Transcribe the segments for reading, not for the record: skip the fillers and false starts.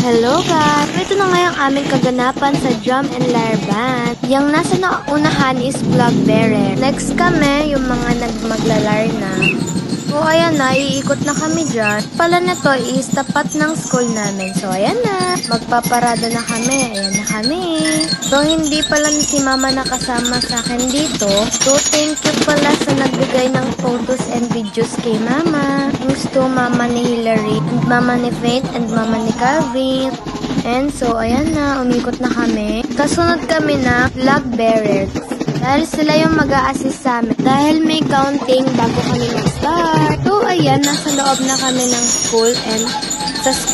Hello guys! Ito na nga yung aming kaganapan sa Drum and Lyre Band. Yung nasa naunahan is Vlog Bearer. Next kami, yung mga maglalar na. So ayan na, iikot na kami dyan. Pala na to is tapat ng school namin. So ayan na, magpaparada na kami. Ayan na kami. So hindi pala ni si mama nakasama sa akin dito. So thank you pala sa nagbigay ng photos and videos kay mama. Thanks to mama ni Hillary, and mama ni Faith, and mama ni Calvin. And so ayan na, umikot na kami. Kasunod kami na Vlog Bearer. Dahil sila yung mag-a-assist sa amin. Dahil may counting bago kami mag-start. So, ayan, nasa loob na kami ng school and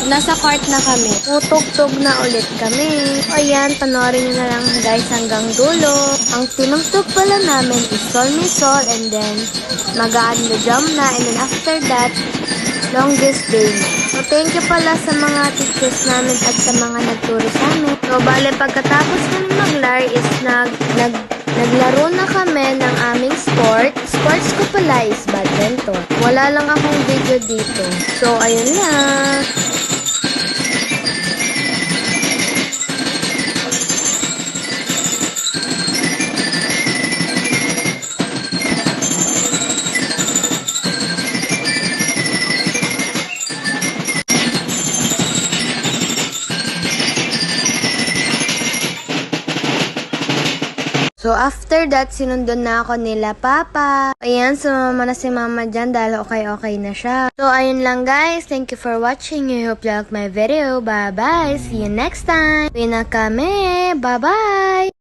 nasa court na kami. Tutugtog na ulit kami. So, ayan, panoorin nyo na lang guys hanggang dulo. Ang tinugtog pala namin is Sol Mi Sol and then mag-a-add the drum na and then after that, Longest Day. So, thank you pala sa mga teachers namin at sa mga nagturo sa amin. So, bale, pagkatapos kami mag-lar is naglaro na kami ng aming sport. Sports ko pala is badminton. Wala lang akong video dito. So, ayun lang. So, after that, sinundon na ako nila papa. Ayan, sumama na si mama dyan dahil okay na siya. So, ayun lang guys. Thank you for watching. I hope you like my video. Bye-bye. See you next time. Uwi na kami. Bye-bye.